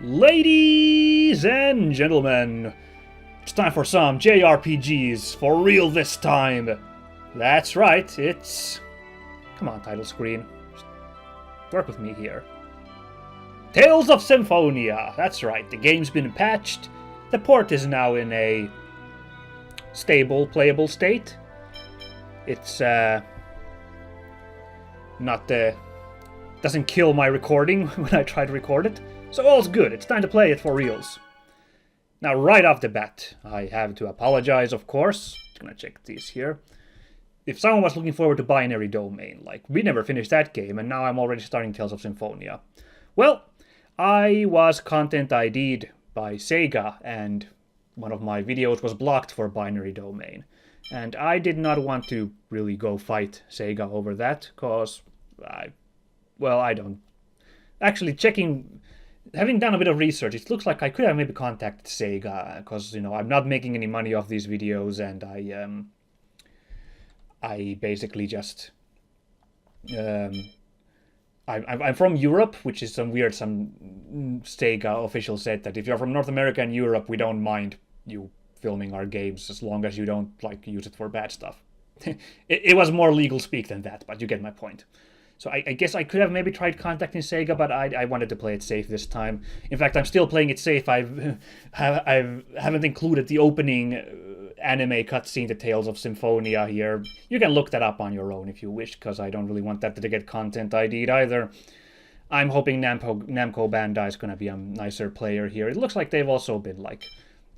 Ladies and gentlemen, it's time for some JRPGs, for real this time. That's right, it's... Come on, title screen. Just work with me here. Tales of Symphonia, that's right, the game's been patched. The port is now in a stable, playable state. It's, doesn't kill my recording when I try to record it. So all's good, it's time to play it for reals. Now, right off the bat, I have to apologize, of course. Just gonna check these here. If someone was looking forward to Binary Domain, like, we never finished that game, and now I'm already starting Tales of Symphonia. Well, I was content ID'd by Sega, and one of my videos was blocked for Binary Domain. And I did not want to really go fight Sega over that, cause I don't... Actually, having done a bit of research, it looks like I could have maybe contacted Sega, because, you know, I'm not making any money off these videos, and I basically just... I'm from Europe, which is some Sega official said that if you're from North America and Europe, we don't mind you filming our games as long as you don't, like, use it for bad stuff. it was more legal speak than that, but you get my point. So I guess I could have maybe tried contacting Sega, but I wanted to play it safe this time. In fact, I'm still playing it safe. I haven't included the opening anime cutscene, the Tales of Symphonia here. You can look that up on your own if you wish, because I don't really want that to get content ID'd either. I'm hoping Namco Bandai is going to be a nicer player here. It looks like they've also been like,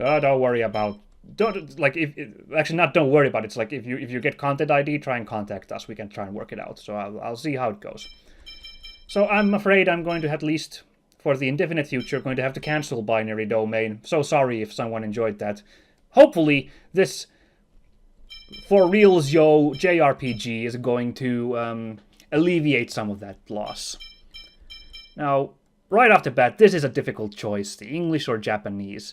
oh, don't worry about... Don't worry about it. It's like if you get content ID, try and contact us. We can try and work it out. So I'll see how it goes. So I'm afraid I'm going to, at least for the indefinite future, going to have to cancel Binary Domain. So sorry if someone enjoyed that. Hopefully this for reals yo JRPG is going to alleviate some of that loss. Now, right off the bat, this is a difficult choice: the English or Japanese.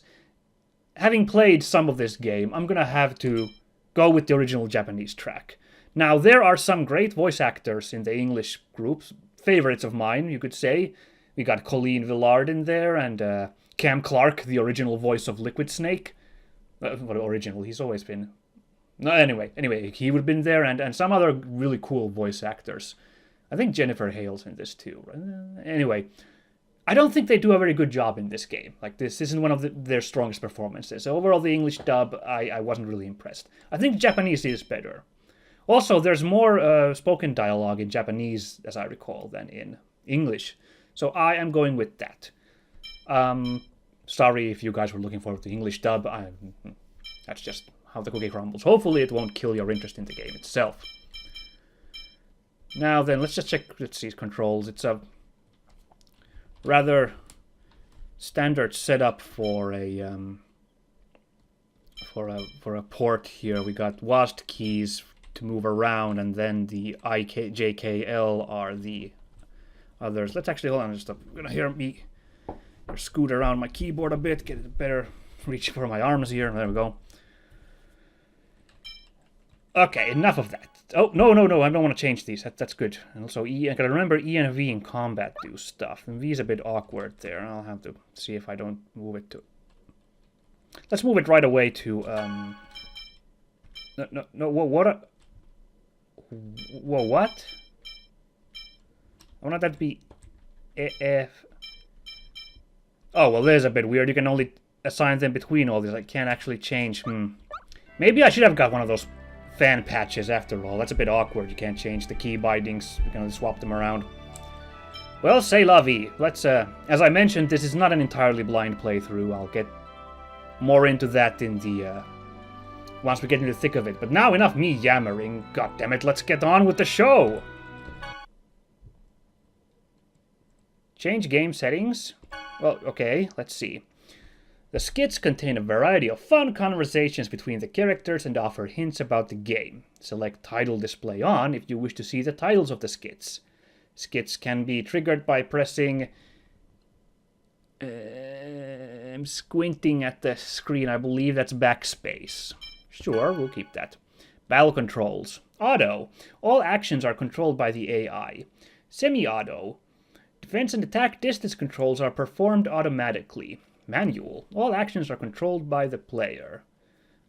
Having played some of this game, I'm gonna have to go with the original Japanese track. Now, there are some great voice actors in the English groups, favorites of mine, you could say. We got Colleen Villard in there, and Cam Clark, the original voice of Liquid Snake. What original? He's always been... No, anyway, he would have been there, and some other really cool voice actors. I think Jennifer Hale's in this too. Anyway... I don't think they do a very good job in this game. Like, this isn't one of their strongest performances. So overall, the English dub, I wasn't really impressed. I think Japanese is better. Also, there's more spoken dialogue in Japanese, as I recall, than in English. So I am going with that. Sorry if you guys were looking forward to the English dub. That's just how the cookie crumbles. Hopefully it won't kill your interest in the game itself. Now then, let's just check, let's see, controls. It's a rather standard setup for a port here. We got WASD keys to move around, and then the IK, JKL are the others. Let's actually hold on. I'm gonna hear me scoot around my keyboard a bit, get a better reach for my arms here. There we go. Okay, enough of that. Oh, no, I don't want to change these. That's good. And also, I gotta remember E and V in combat do stuff. And V is a bit awkward there. I'll have to see if I don't move it to... Let's move it right away to, No, what? Whoa, what? I want that to be... F... Oh, well, there's a bit weird. You can only assign them between all these. I can't actually change. Maybe I should have got one of those fan patches after all. That's a bit awkward. You can't change the key bindings. You can only swap them around. Well, c'est la vie. Let's, as I mentioned, this is not an entirely blind playthrough. I'll get more into that in the, once we get into the thick of it. But now, enough me yammering. God damn it, let's get on with the show! Change game settings? Well, okay, let's see. The skits contain a variety of fun conversations between the characters and offer hints about the game. Select Title Display On if you wish to see the titles of the skits. Skits can be triggered by pressing... I'm squinting at the screen. I believe that's backspace. Sure, we'll keep that. Battle controls. Auto. All actions are controlled by the AI. Semi-auto. Defense and attack distance controls are performed automatically. Manual. All actions are controlled by the player.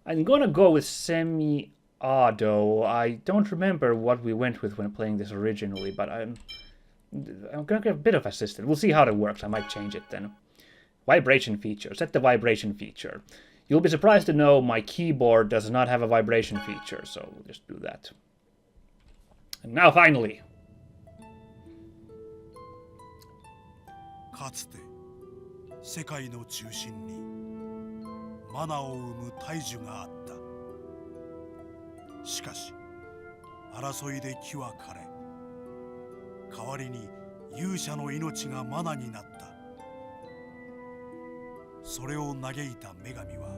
I'm gonna go with semi-auto. I don't remember what we went with when playing this originally, but I'm gonna get a bit of assisted. We'll see how that works. I might change it then. Vibration feature. Set the vibration feature. You'll be surprised to know my keyboard does not have a vibration feature, so we'll just do that. And now finally. かつて世界の中心にマナを生む大樹があった。しかし争いで木は枯れ、代わりに勇者の命がマナになった。それを嘆いた女神は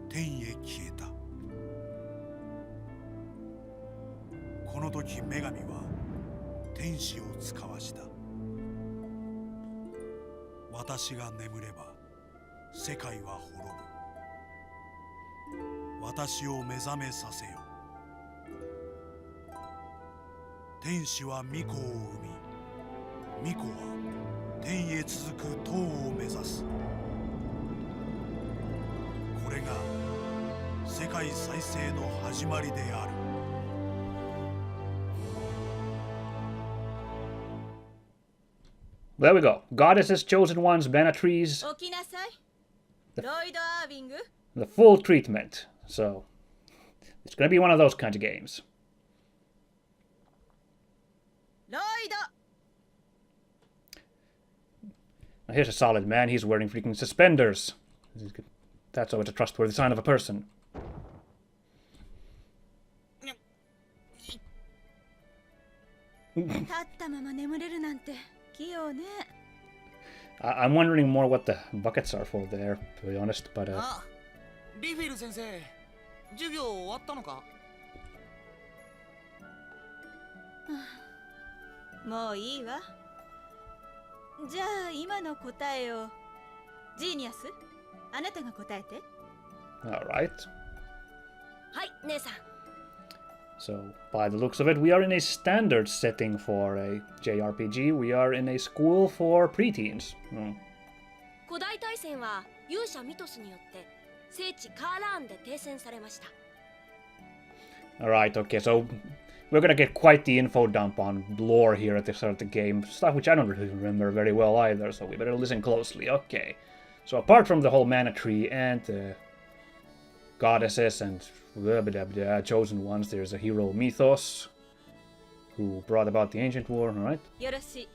天へ消えた。この時女神は天使を遣わした。私が眠れば世界は滅ぶ。私を目覚めさせよ。天使は巫女を生み、巫女は天へ続く塔を目指す。これが世界再生の始まりである。There we go. Goddesses, chosen ones, mana trees. The full treatment. So, it's gonna be one of those kinds of games. Now here's a solid man. He's wearing freaking suspenders. That's always a trustworthy sign of a person. I'm wondering more what the buckets are for there, to be honest, but Riffle 先生、授業終わったのか？もういいわ。じゃあ今の答えをジーニアス、あなたが答えて。Alright. はい、姉さん。So, by the looks of it, we are in a standard setting for a JRPG. We are in a school for preteens. 古代大戦は勇者ミトスによって聖地カーラーンで停戦されました。Alright, okay, so we're gonna get quite the info dump on lore here at the start of the game. Stuff which I don't really remember very well either, so we better listen closely. Okay. So apart from the whole mana tree and the goddesses and chosen ones, there's a hero mythos who brought about the ancient war, alright? よろしい。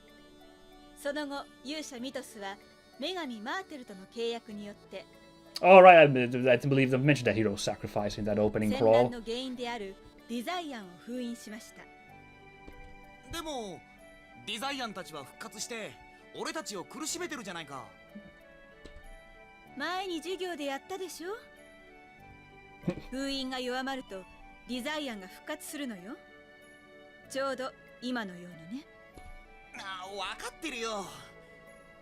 その後、勇者ミトスは女神マーテルとの契約によって Alright, I believe they've mentioned that hero sacrifice in that opening 戦 crawl. 乱の原因であるデザイアンを封印しました。でもデザイアンたちは復活して俺たちを苦しめてるじゃないか。前に授業でやったでしょ。封印が弱まるとデザイアンが復活するのよ。ちょうど今のようにね。分かってるよ。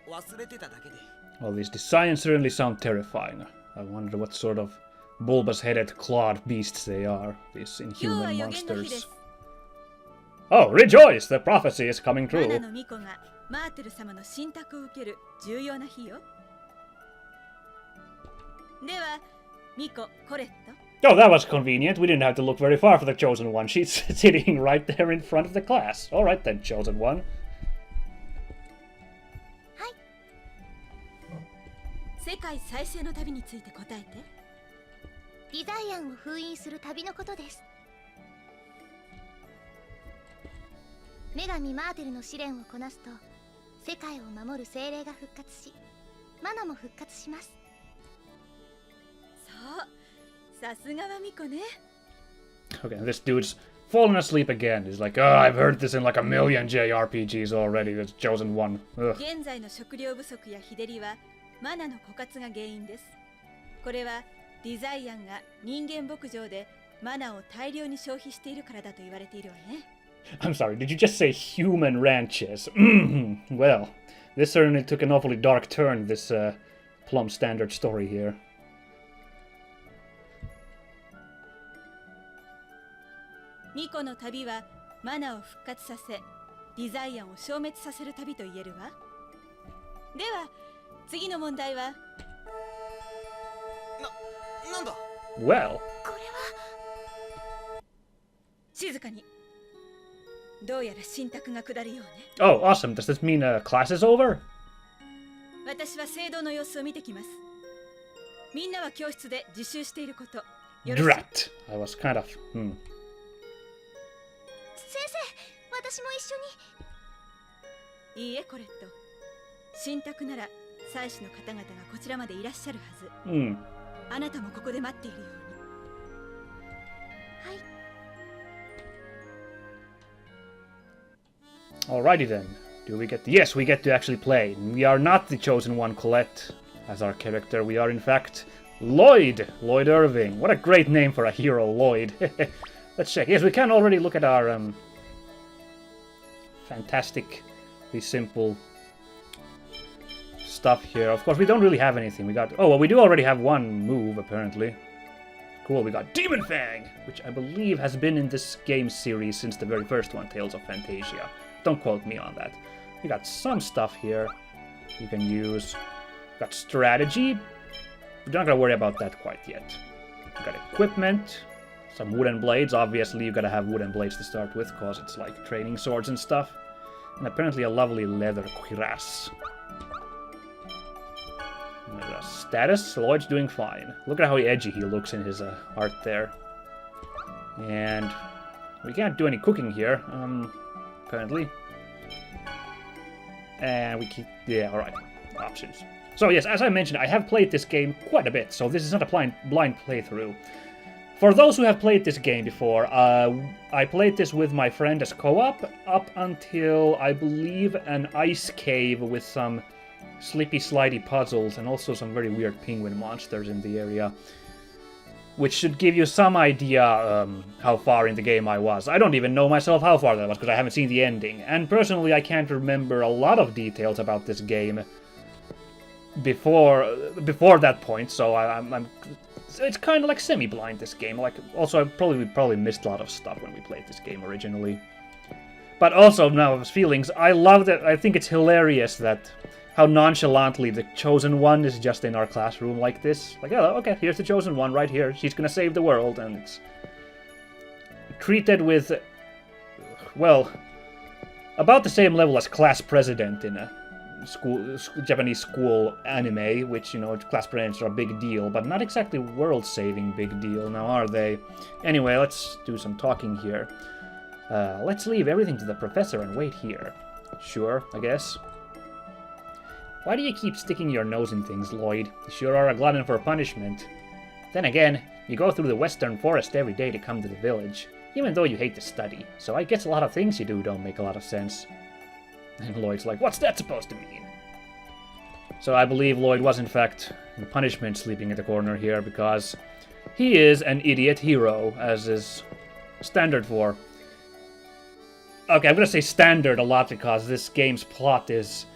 忘れてただけで。Well, these designs certainly sound terrifying. I wonder what sort of bulbous-headed, clawed beasts they are, these inhuman monsters. Oh, rejoice! The prophecy is coming マナ true. の巫女がマーテル様の信託を受ける重要な日よ。では、巫女コレット。 Oh, that was convenient. We didn't have to look very far for the chosen one. She's sitting right there in front of the class. Alright then, chosen one. 世界再生の旅について答えて。デザイアンを封印する旅のことです。女神マーテルの試練をこなすと世界を守る精霊が復活し、マナも復活します。そう、さすがは巫女ね。 Okay, this dude's fallen asleep again. He's like, oh, I've heard this in like a million JRPGs already. This chosen one. Ugh. 現在の食料不足や日照りはマナの枯渇が原因です。これはデザイアンが人間牧場でマナを大量に消費しているからだと言われているわね。I'm sorry, did you just say human ranches? Well, this certainly took an awfully dark turn, this plum standard story here. 巫女の旅はマナを復活させ、デザイアンを消滅させる旅と言えるわ。では次の問題は。なんだ。 Well. 静かに。どうやら信託が下るようね。 Oh, awesome. Does this mean class is over? 私は聖堂の様子を見てきます。みんなは教室で自習していること。よろしい。 Drat. I was kind of. 先生、私も一緒に。いいえ、コレット。信託なら祭司の方々がこちらまでいらっしゃるはず。あなたもここで待っているように。はい。Alrighty then. Do we get... Yes, we get to actually play. We are not the chosen one, Colette, as our character. We are, in fact, Lloyd. Lloyd Irving. What a great name for a hero, Lloyd. Let's check. Yes, we can already look at our fantastically simple stuff here. Of course, we don't really have anything. We got... Oh, well, we do already have one move, apparently. Cool, we got Demon Fang, which I believe has been in this game series since the very first one, Tales of Fantasia. Don't quote me on that. We got some stuff here you can use. We got strategy. We're not gonna worry about that quite yet. We got equipment. Some wooden blades. Obviously, you gotta have wooden blades to start with, cause it's like training swords and stuff. And apparently a lovely leather cuirass. Status, Lloyd's doing fine. Look at how edgy he looks in his art there. And we can't do any cooking here, apparently. And we keep... Yeah, alright. Options. So yes, as I mentioned, I have played this game quite a bit, so this is not a blind playthrough. For those who have played this game before, I played this with my friend as co-op up until, I believe, an ice cave with some slippy slidey puzzles and also some very weird penguin monsters in the area, which should give you some idea how far in the game I was. I don't even know myself how far that was because I haven't seen the ending, and personally I can't remember a lot of details about this game before that point, so I'm it's kind of like semi-blind, this game. Like, also we probably missed a lot of stuff when we played this game originally. But also now as feelings, I love that. I think it's hilarious that how nonchalantly the chosen one is just in our classroom like this. Like, oh, okay, here's the chosen one right here. She's gonna save the world, and it's treated with, well, about the same level as class president in a Japanese school anime, which, you know, class presidents are a big deal, but not exactly world-saving big deal, now are they? Anyway, let's do some talking here. Let's leave everything to the professor and wait here. Sure, I guess. Why do you keep sticking your nose in things, Lloyd? You sure are a glutton for punishment. Then again, you go through the western forest every day to come to the village, even though you hate to study, so I guess a lot of things you do don't make a lot of sense. And Lloyd's like, what's that supposed to mean? So I believe Lloyd was in fact in punishment sleeping in the corner here, because he is an idiot hero, as is standard for... Okay, I'm gonna say standard a lot because this game's plot is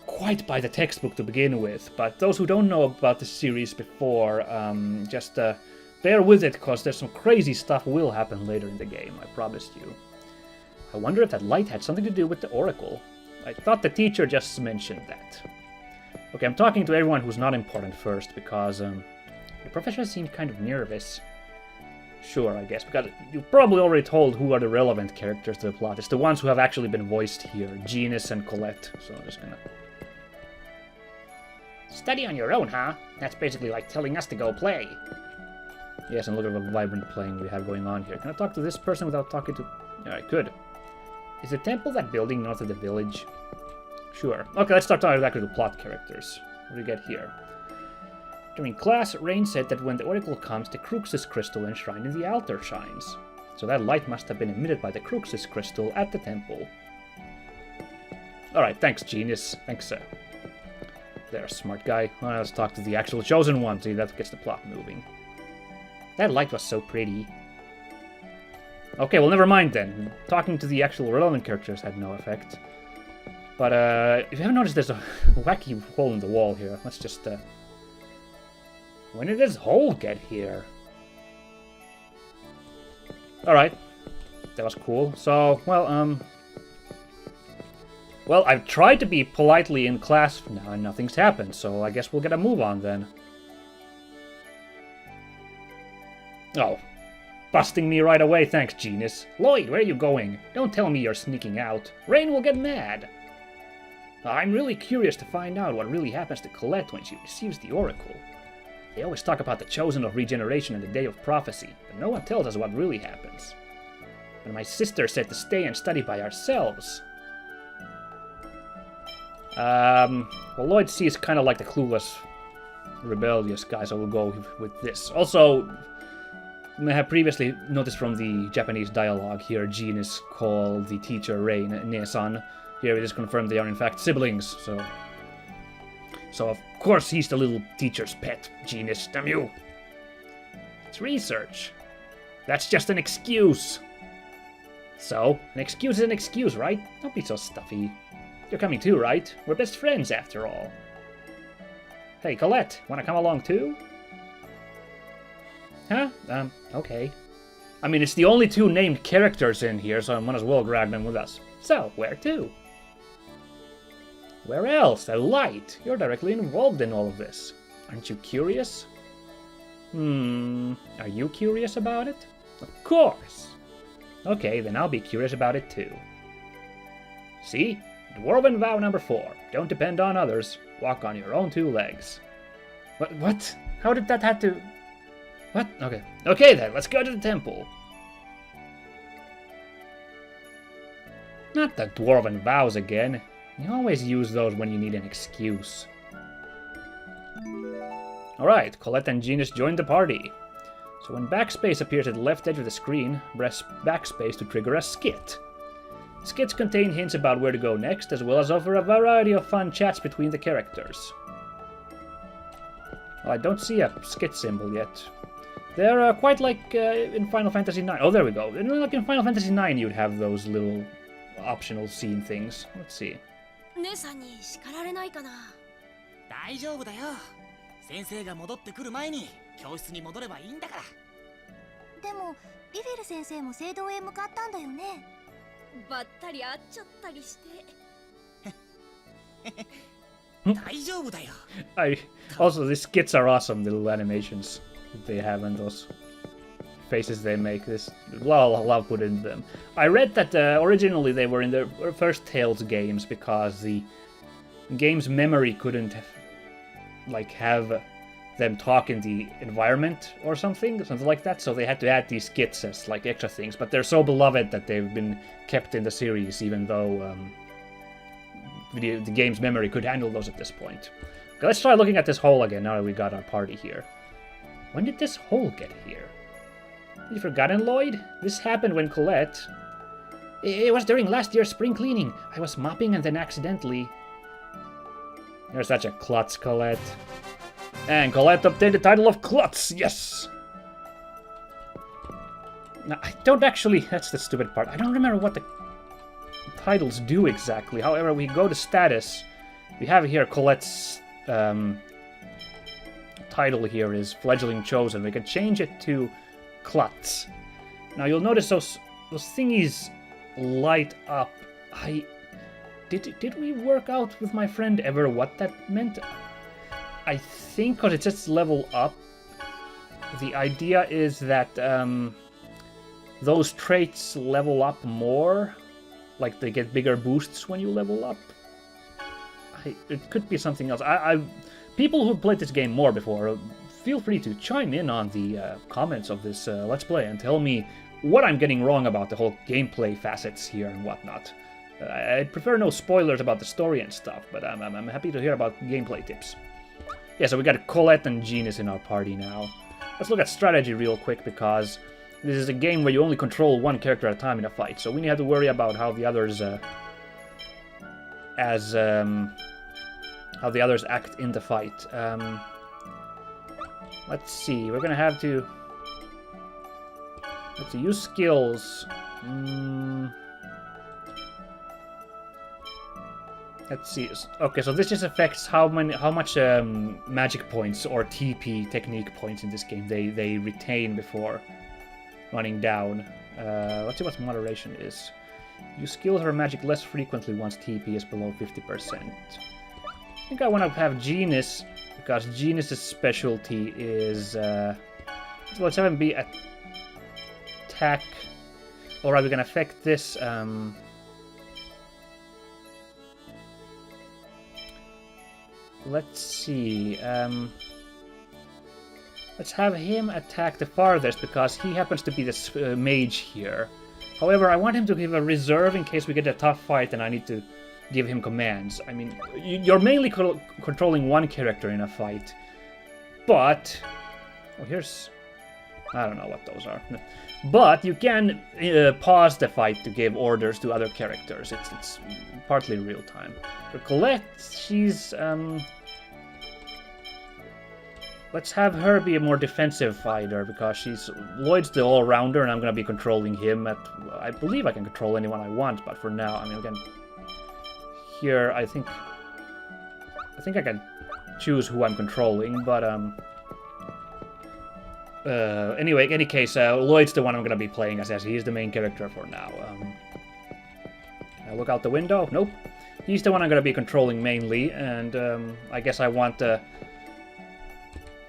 quite by the textbook to begin with, but those who don't know about the series before, just bear with it, because there's some crazy stuff will happen later in the game, I promised you. I wonder if that light had something to do with the Oracle. I thought the teacher just mentioned that. Okay, I'm talking to everyone who's not important first, because the professor seemed kind of nervous. Sure, I guess, because you've probably already told who are the relevant characters to the plot. It's the ones who have actually been voiced here, Genus and Colette, so I'm just gonna... Study on your own, huh? That's basically like telling us to go play. Yes, and look at the vibrant playing we have going on here. Can I talk to this person without talking to... Alright, good. Is the temple that building north of the village? Sure. Okay, let's start talking back to the plot characters. What do we get here? During class, Rain said that when the Oracle comes, the Cruxus crystal enshrined in the altar shines. So that light must have been emitted by the Cruxus crystal at the temple. Alright, thanks, Genius. Thanks, sir. There, smart guy. Well, let's talk to the actual chosen one. See, that gets the plot moving. That light was so pretty. Okay, well, never mind then. Talking to the actual relevant characters had no effect. But, if you haven't noticed, there's a wacky hole in the wall here. Let's just, When did this hole get here? Alright. That was cool. So, well, Well, I've tried to be politely in class now and nothing's happened, so I guess we'll get a move on then. Oh. Busting me right away, thanks, Genius. Lloyd, where are you going? Don't tell me you're sneaking out. Rain will get mad. I'm really curious to find out what really happens to Colette when she receives the Oracle. They always talk about the Chosen of Regeneration and the Day of Prophecy, but no one tells us what really happens. But my sister said to stay and study by ourselves. Well, Lloyd seems kind of like the clueless, rebellious guy, so we'll go with this. Also, I have previously noticed from the Japanese dialogue here, Genius called the teacher Rain Ne-san. Here it is confirmed they are in fact siblings, so of course he's the little teacher's pet, Genius, damn you. It's research. That's just an excuse. So, an excuse is an excuse, right? Don't be so stuffy. You're coming too, right? We're best friends after all. Hey, Colette, wanna come along too? Huh? Okay. I mean, it's the only two named characters in here, so I might as well grab them with us. So, where to? Where else? A light. You're directly involved in all of this. Aren't you curious? Are you curious about it? Of course. Okay, then I'll be curious about it too. See? Dwarven vow number 4. Don't depend on others. Walk on your own 2 legs. What? How did that have to... What? Okay. Okay then, let's go to the temple. Not the dwarven vows again. You always use those when you need an excuse. Alright, Colette and Genius joined the party. So when backspace appears at the left edge of the screen, press backspace to trigger a skit. Skits contain hints about where to go next, as well as offer a variety of fun chats between the characters. Well, I don't see a skit symbol yet. They're quite like in Final Fantasy IX. Oh, there we go. Like in Final Fantasy IX, you'd have those little optional scene things. Let's see. 姉さんに叱られないかな。大丈夫だよ。先生が戻ってくる前に教室に戻ればいいんだから。でもリフェル先生も聖堂へ向かったんだよね。ばったり会っちゃったりして。大丈夫だよ。Also, these skits are awesome, little animations that they have and those faces they make. This love put into them. I read that originally they were in the first Tales games because the game's memory couldn't have them talk in the environment or something like that, so they had to add these skits as like extra things, but they're so beloved that they've been kept in the series even though the game's memory could handle those at this point. Okay, let's try looking at this hole again now that we got our party here. When did this hole get here? Have you forgotten, Lloyd? This happened when Colette... It was during last year's spring cleaning. I was mopping and then accidentally... You're such a klutz, Colette. And Colette obtained the title of Klutz, yes! Now, I don't actually... That's the stupid part. I don't remember what the titles do exactly. However, we go to status. We have here Colette's title here is Fledgling Chosen. We can change it to Klutz. Now you'll notice those thingies light up. Did we work out with my friend ever what that meant? I think because it says level up, the idea is that those traits level up more, like they get bigger boosts when you level up. It could be something else. People who've played this game more before, feel free to chime in on the comments of this Let's Play and tell me what I'm getting wrong about the whole gameplay facets here and whatnot. I'd prefer no spoilers about the story and stuff, but I'm happy to hear about gameplay tips. Yeah, so we got Colette and Genius in our party now. Let's look at strategy real quick, because this is a game where you only control one character at a time in a fight, so we need to worry about how the others how the others act in the fight. Let's see, we're gonna have to... Let's see, use skills. Let's see. Okay, so this just affects how much magic points or TP technique points in this game they retain before running down. Let's see what moderation is. Use skills or magic less frequently once TP is below 50%. I think I want to have Genus, because Genus's specialty is... so let's have him be attack. Alright, we can affect this. Let's see. Let's have him attack the farthest because he happens to be the mage here. However, I want him to give a reserve in case we get a tough fight and I need to give him commands. I mean, you're mainly controlling one character in a fight, but... Oh, here's... I don't know what those are. But you can pause the fight to give orders to other characters. It's partly real time. For Colette, she's... Let's have her be a more defensive fighter, because she's... Lloyd's the all-rounder, and I'm gonna be controlling him at... I believe I can control anyone I want, but for now, I mean, again... Here, I think I can choose who I'm controlling, but, anyway, in any case, Lloyd's the one I'm gonna be playing as he's the main character for now. Can I look out the window? Nope. He's the one I'm gonna be controlling mainly, and, I guess I want, I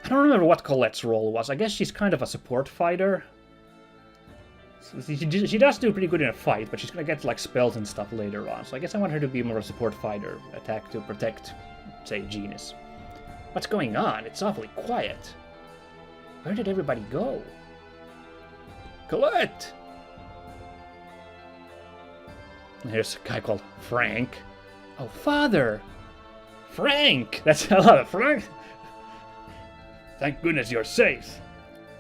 don't remember what Colette's role was. I guess she's kind of a support fighter. She does do pretty good in a fight, but she's gonna get, like, spells and stuff later on. So I guess I want her to be more of a support fighter, attack to protect, say, Genus. What's going on? It's awfully quiet. Where did everybody go? Colette! And here's a guy called Frank. Oh, Father! Frank! That's a lot of Frank! Thank goodness you're safe.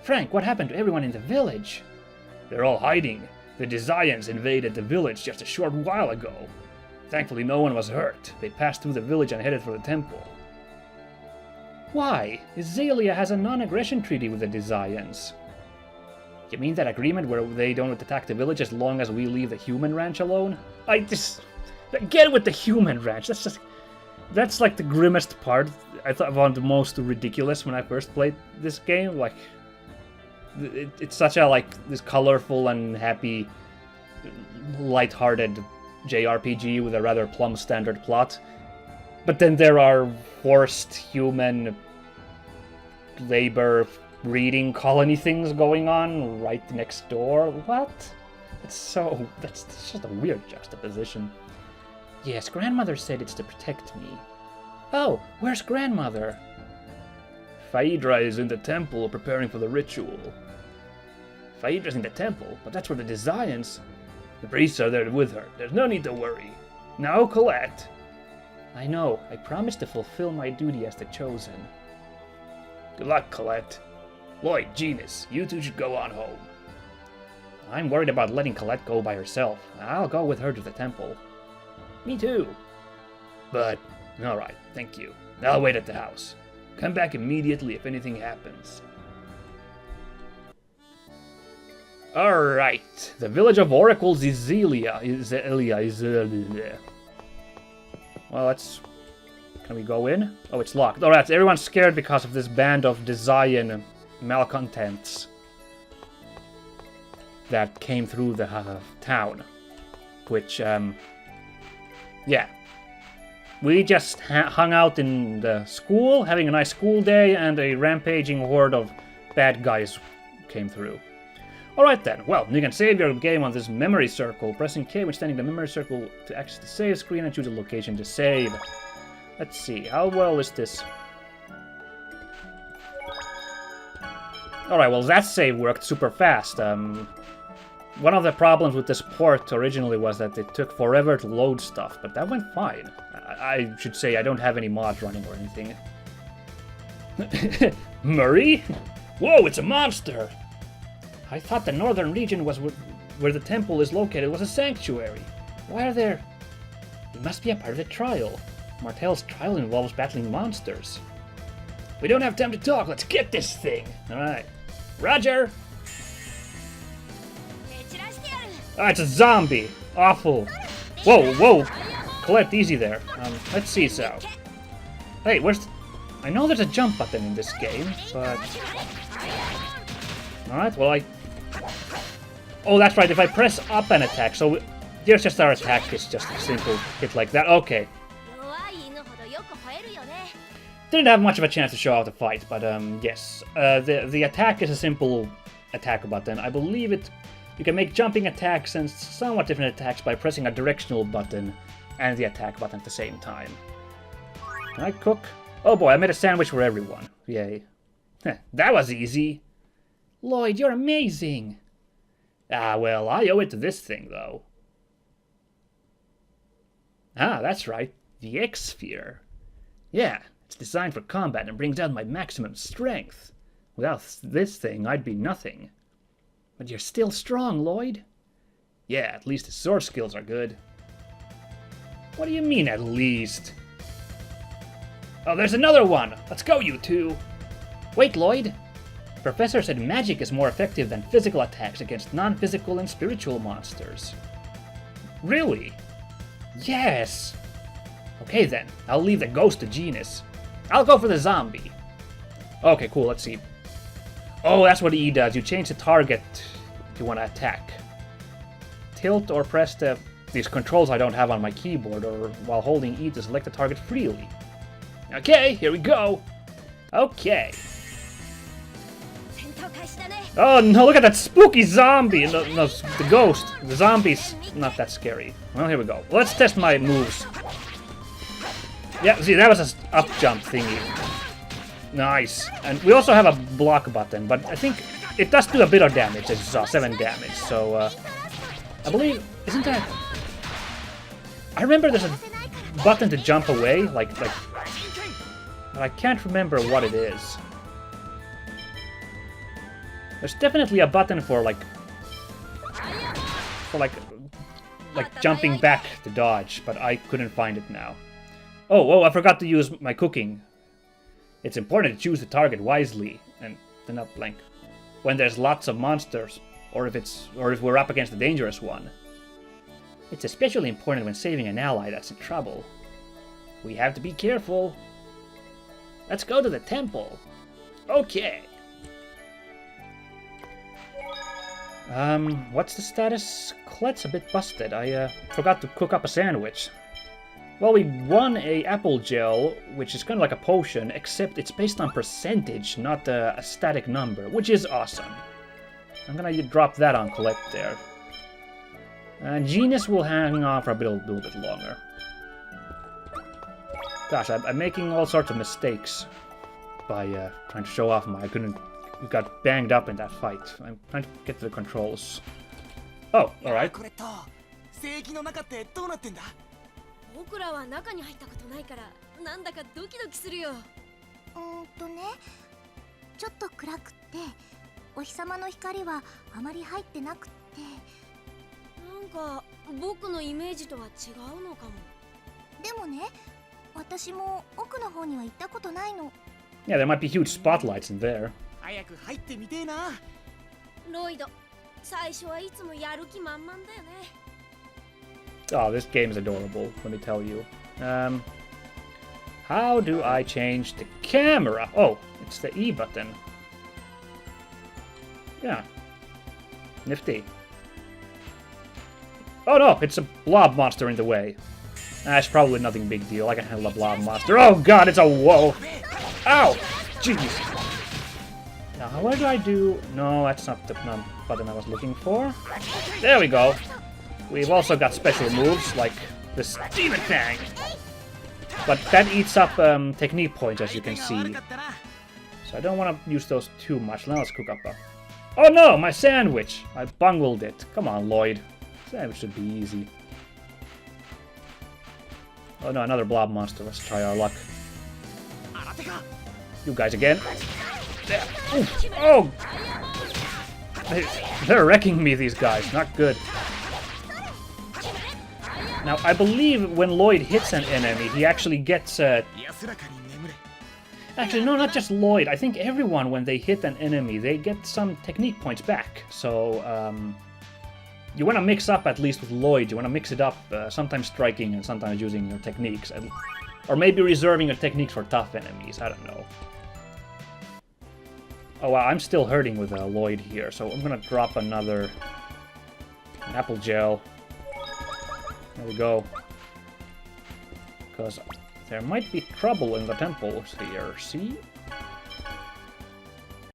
Frank, what happened to everyone in the village? They're all hiding. The Desians invaded the village just a short while ago. Thankfully, no one was hurt. They passed through the village and headed for the temple. Why? Azalea has a non-aggression treaty with the Desians. You mean that agreement where they don't attack the village as long as we leave the human ranch alone? I just... Get with the human ranch. That's like the grimmest part. I thought found the most ridiculous when I first played this game. Like, it's such a, like, this colorful and happy, light-hearted JRPG with a rather plumb standard plot. But then there are forced human labor breeding colony things going on right next door. What? That's just a weird juxtaposition. Yes, Grandmother said it's to protect me. Oh, where's Grandmother? Phaedra is in the temple preparing for the ritual. Phaedra's in the temple, but that's where the Desians... The priests are there with her. There's no need to worry. Now, Colette. I know. I promised to fulfill my duty as the Chosen. Good luck, Colette. Lloyd, Genus, you two should go on home. I'm worried about letting Colette go by herself. I'll go with her to the temple. Me too. But, alright, thank you. I'll wait at the house. Come back immediately if anything happens. Alright, the village of Oracles is well, let's... Can we go in? Oh, it's locked. Alright, everyone's scared because of this band of Desian malcontents that came through the town. Which, yeah. We just hung out in the school, having a nice school day, and a rampaging horde of bad guys came through. Alright then, well, you can save your game on this memory circle. Pressing K when standing in the memory circle to access the save screen and choose a location to save. Let's see, how well is this? Alright, well that save worked super fast. One of the problems with this port originally was that it took forever to load stuff, but that went fine. I should say I don't have any mods running or anything. Murray? Whoa, it's a monster! I thought the northern region was where the temple is located was a sanctuary. Why are there... It must be a part of the trial. Martel's trial involves battling monsters. We don't have time to talk, let's get this thing! Alright. Roger! Ah, it's a zombie! Awful! Whoa, whoa! Colette, easy there. Let's see, so. Hey, where's... I know there's a jump button in this game, but... Alright, well, Oh, that's right, if I press up and attack, so Here's just our attack. It's just a simple hit like that. Okay. 弱い犬ほどよく吠えるよね。 Didn't have much of a chance to show off the fight, but yes. The attack is a simple attack button. I believe you can make jumping attacks and somewhat different attacks by pressing a directional button and the attack button at the same time. Can I cook? Oh boy, I made a sandwich for everyone. Yay. That was easy. Lloyd, you're amazing. Ah, well, I owe it to this thing, though. Ah, that's right. The X-Sphere. Yeah, it's designed for combat and brings out my maximum strength. Without this thing, I'd be nothing. But you're still strong, Lloyd. Yeah, at least the sword skills are good. What do you mean, at least? Oh, there's another one! Let's go, you two! Wait, Lloyd! The professor said magic is more effective than physical attacks against non-physical and spiritual monsters. Really? Yes! Okay then, I'll leave the ghost to Genus. I'll go for the zombie. Okay, cool, let's see. Oh, that's what E does. You change the target if you want to attack. Tilt or press these controls I don't have on my keyboard, or while holding E to select the target freely. Okay, here we go. Okay. Oh no, look at that spooky zombie! No, the ghost. The zombie's not that scary. Well, here we go. Let's test my moves. Yeah, see, that was an up jump thingy. Nice. And we also have a block button, but I think it does do a bit of damage, as you saw, 7 damage. So, I believe, isn't that... I remember there's a button to jump away, like, but I can't remember what it is. There's definitely a button for like jumping back to dodge, but I couldn't find it now. Oh, I forgot to use my cooking. It's important to choose the target wisely, and then not blank. When there's lots of monsters, or if we're up against a dangerous one. It's especially important when saving an ally that's in trouble. We have to be careful. Let's go to the temple. Okay. What's the status? Colette's a bit busted. I forgot to cook up a sandwich. Well, we won a apple gel, which is kind of like a potion, except it's based on percentage, not a static number, which is awesome. I'm gonna drop that on Colette there. Genus will hang on for a little bit longer. Gosh, I'm making all sorts of mistakes by trying to show off we got banged up in that fight. I'm trying to get to the controls. Oh, alright. 僕らは中に入ったことないからなんだかドキドキするよ。ちょっと暗くってお日様の光はあまり入ってなくってなんか僕のイメージとは違うのかも。でもね、私も奥の方には行ったことないの。Yeah, there might be huge spotlights in there. 早く入ってみてえな。ロイド、最初はいつもやる気満々だよね。Oh, this game is adorable, let me tell you. How do I change the camera? Oh, it's the E button. Yeah. Nifty. Oh no, it's a blob monster in the way. That's probably nothing big deal. I can handle a blob monster. Oh god, it's a wolf! Ow! Jeez! Now, what do I do? No, that's not the button I was looking for. There we go. We've also got special moves, like this demon thing. But that eats up technique points, as you can see. So I don't want to use those too much. Now let's cook up a... Oh no, my sandwich! I bungled it. Come on, Lloyd. Sandwich should be easy. Oh no, another blob monster. Let's try our luck. You guys again. Oh! They're wrecking me, these guys. Not good. Now, I believe when Lloyd hits an enemy, he actually gets... Actually, no, not just Lloyd. I think everyone, when they hit an enemy, they get some technique points back. So, you want to mix up, at least with Lloyd. You want to mix it up, sometimes striking and sometimes using your techniques. Or maybe reserving your techniques for tough enemies. I don't know. Oh, wow, I'm still hurting with Lloyd here. So I'm going to drop another apple gel. There we go. Because there might be trouble in the temples here, see?